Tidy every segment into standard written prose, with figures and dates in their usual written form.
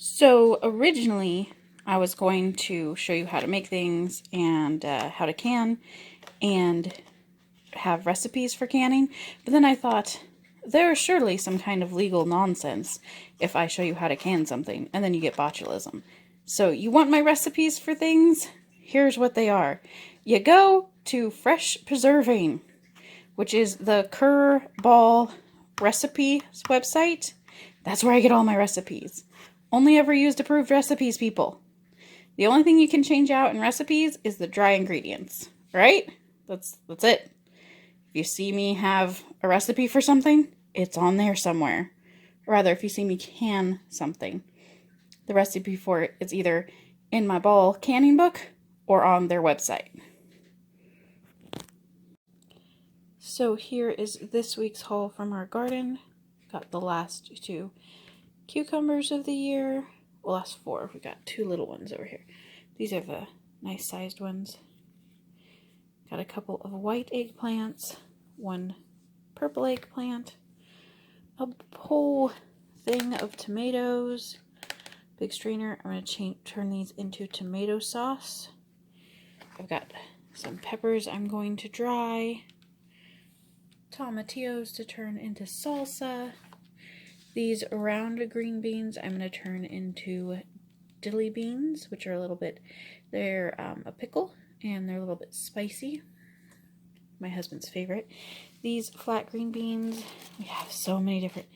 So originally, I was going to show you how to make things and how to can and have recipes for canning, but then I thought there's surely some kind of legal nonsense if I show you how to can something and then you get botulism. So you want my recipes for things? Here's what they are. You go to Fresh Preserving, which is the Kerr Ball recipe website. That's where I get all my recipes. Only ever used approved recipes, people. The only thing you can change out in recipes is the dry ingredients, right? That's it. If you see me have a recipe for something, it's on there somewhere. Or rather, if you see me can something, the recipe for it is either in my ball canning book or on their website. So here is this week's haul from our garden. Got the last two cucumbers of the year. Well, last four. We got two little ones over here. These are the nice sized ones. Got a couple of white eggplants, one purple eggplant, a whole thing of tomatoes, big strainer. I'm going to turn these into tomato sauce. I've got some peppers I'm going to dry, tomatillos to turn into salsa. These round green beans I'm going to turn into dilly beans, which are a little bit, they're a pickle, and they're a little bit spicy. My husband's favorite. These flat green beans, we have so many different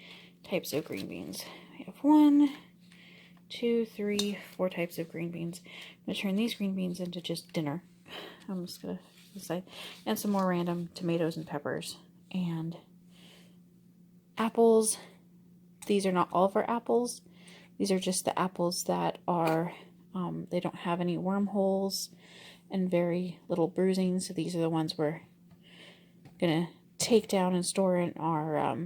types of green beans. We have 1, 2, 3, 4 types of green beans. I'm going to turn these green beans into just dinner. I'm just going to decide. And some more random tomatoes and peppers. And apples. These are not all of our apples. These are just the apples that are, they don't have any wormholes and very little bruising. So these are the ones we're going to take down and store in our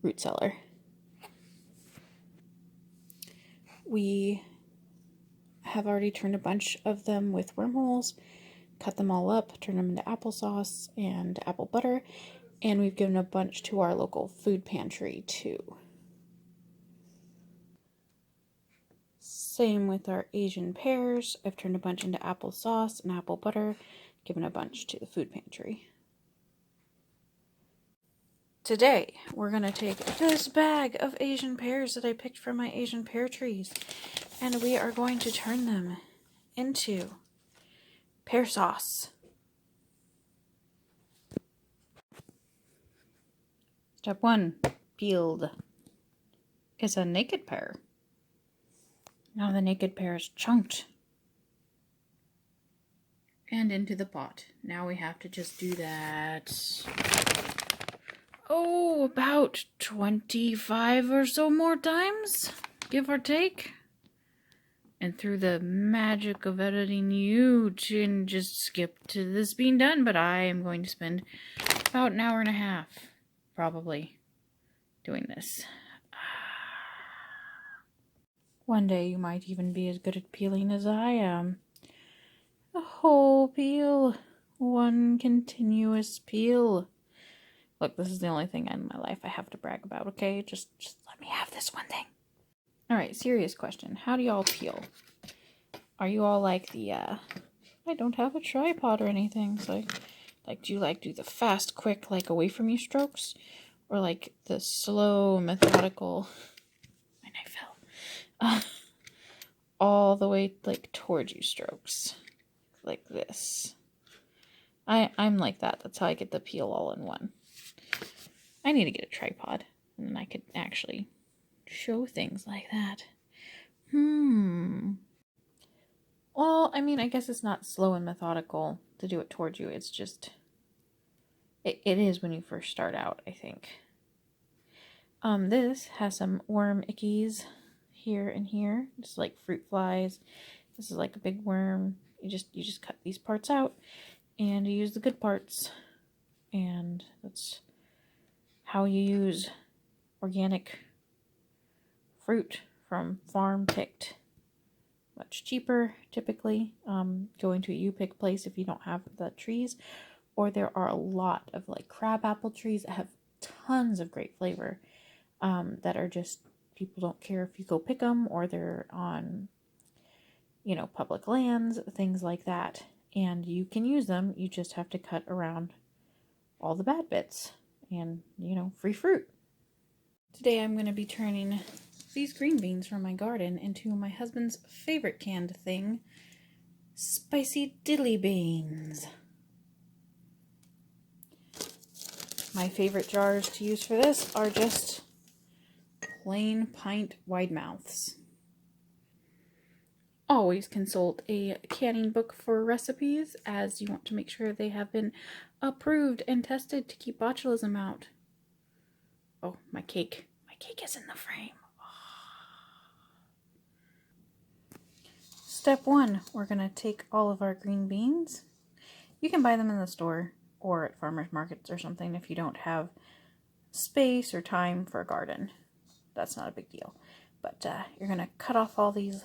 root cellar. We have already turned a bunch of them with wormholes, cut them all up, turned them into applesauce and apple butter, and we've given a bunch to our local food pantry too. Same with our Asian pears. I've turned a bunch into applesauce and apple butter, given a bunch to the food pantry. Today, we're going to take this bag of Asian pears that I picked from my Asian pear trees, and we are going to turn them into pear sauce. Step 1, peeled, is a naked pear. Now the naked pear is chunked and into the pot. Now we have to just do that, about 25 or so more times, give or take. And through the magic of editing, you can just skip to this being done, but I am going to spend about an hour and a half, probably, doing this. One day you might even be as good at peeling as I am. A whole peel. One continuous peel. Look, this is the only thing in my life I have to brag about, okay? Just let me have this one thing. Alright, serious question. How do y'all peel? Are you all like the, I don't have a tripod or anything, so, do you, do the fast, quick, away from you strokes? Or, the slow, methodical, my knife fell, all the way, towards you strokes? Like this. I'm like that. That's how I get the peel all in one. I need to get a tripod, and then I could actually show things like that. Well, I mean, I guess it's not slow and methodical to do it towards you. It's just, it is when you first start out, I think. This has some worm ickies here and here, just like fruit flies. This is like a big worm. You just cut these parts out, and you use the good parts, and that's how you use organic fruit from farm picked. Much cheaper, typically. Going to a U-pick place if you don't have the trees, or there are a lot of crabapple trees that have tons of great flavor, that are just people don't care if you go pick them or they're on, you know, public lands, things like that. And you can use them. You just have to cut around all the bad bits and, you know, free fruit. Today I'm going to be turning these green beans from my garden into my husband's favorite canned thing, spicy diddly beans. My favorite jars to use for this are just plain pint wide mouths. Always consult a canning book for recipes, as you want to make sure they have been approved and tested to keep botulism out. Oh, my cake is in the frame. Step 1, we're going to take all of our green beans. You can buy them in the store or at farmers markets or something if you don't have space or time for a garden. That's not a big deal. But you're going to cut off all these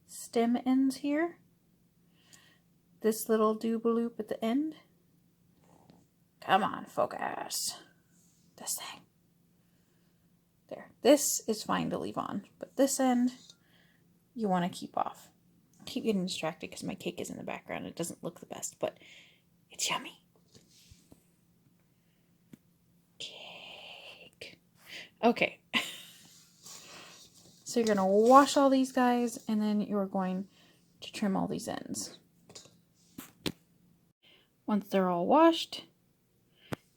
stem ends here. This little doobaloop at the end. Come on, focus. This thing. There. This is fine to leave on, but this end you want to keep off. I keep getting distracted because my cake is in the background. It doesn't look the best, but it's yummy. Cake. Okay. So you're going to wash all these guys, and then you're going to trim all these ends. Once they're all washed,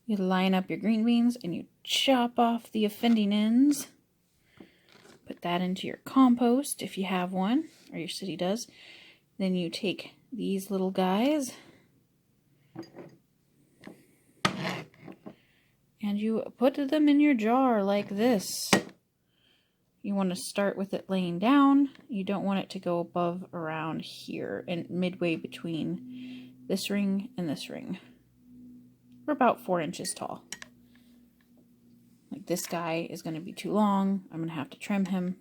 you line up your green beans and you chop off the offending ends. Put that into your compost if you have one, or your city does. Then you take these little guys and you put them in your jar like this. You want to start with it laying down. You don't want it to go above around here and midway between this ring and this ring. We're about 4 inches tall. Like this guy is going to be too long. I'm going to have to trim him.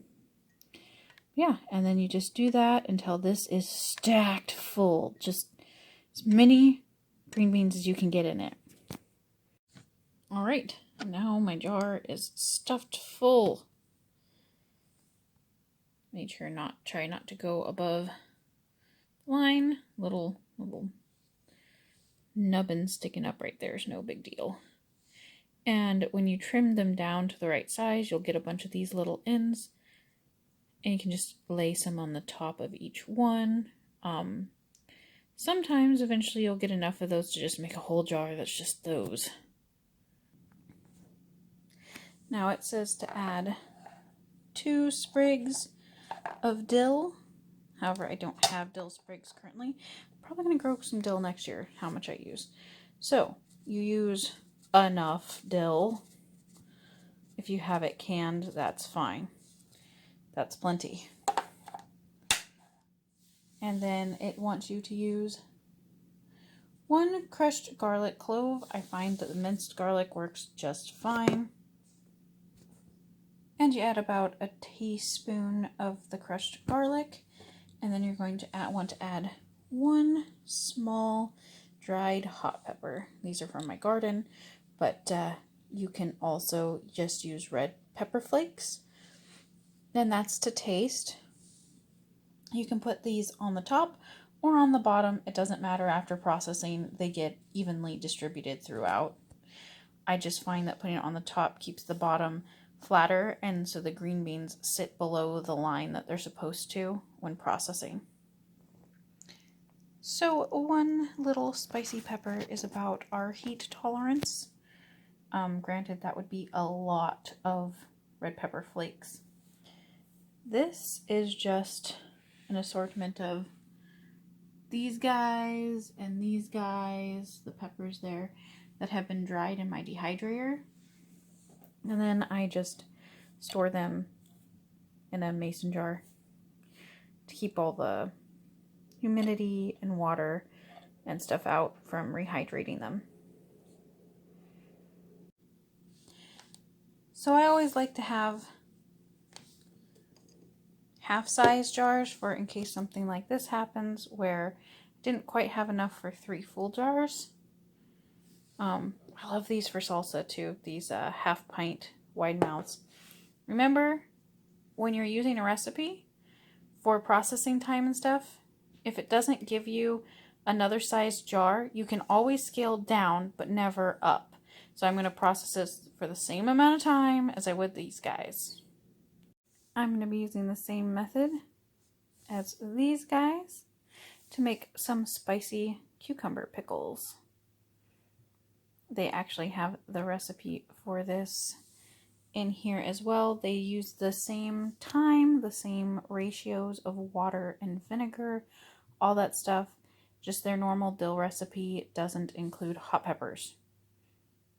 Yeah, and then you just do that until this is stacked full. Just as many green beans as you can get in it. All right, now my jar is stuffed full. Try not to go above the line. Little nubbin sticking up right there is no big deal. And when you trim them down to the right size, you'll get a bunch of these little ends. And you can just lay some on the top of each one. Sometimes eventually you'll get enough of those to just make a whole jar that's just those. Now it says to add 2 sprigs of dill. However, I don't have dill sprigs currently. I'm probably going to grow some dill next year, how much I use. So, you use enough dill. If you have it canned, that's fine. That's plenty. And then it wants you to use 1 crushed garlic clove. I find that the minced garlic works just fine. And you add about a teaspoon of the crushed garlic. And then you're going to want to add 1 small dried hot pepper. These are from my garden, but you can also just use red pepper flakes. And that's to taste. You can put these on the top or on the bottom. It doesn't matter after processing. They get evenly distributed throughout. I just find that putting it on the top keeps the bottom flatter, and so the green beans sit below the line that they're supposed to when processing. So 1 little spicy pepper is about our heat tolerance. Granted, that would be a lot of red pepper flakes. This is just an assortment of these guys and these guys, the peppers there, that have been dried in my dehydrator. And then I just store them in a mason jar to keep all the humidity and water and stuff out from rehydrating them. So I always like to have half-size jars for in case something like this happens where I didn't quite have enough for 3 full jars. I love these for salsa too, these half pint wide mouths. Remember, when you're using a recipe for processing time and stuff, if it doesn't give you another size jar, you can always scale down but never up. So I'm going to process this for the same amount of time as I would these guys. I'm going to be using the same method as these guys to make some spicy cucumber pickles. They actually have the recipe for this in here as well. They use the same time, the same ratios of water and vinegar, all that stuff. Just their normal dill recipe doesn't include hot peppers.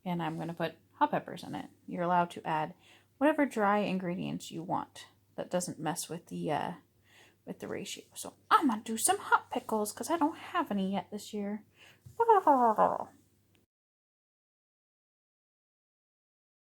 And I'm going to put hot peppers in it. You're allowed to add whatever dry ingredients you want. That doesn't mess with the ratio. So I'm going to do some hot pickles because I don't have any yet this year.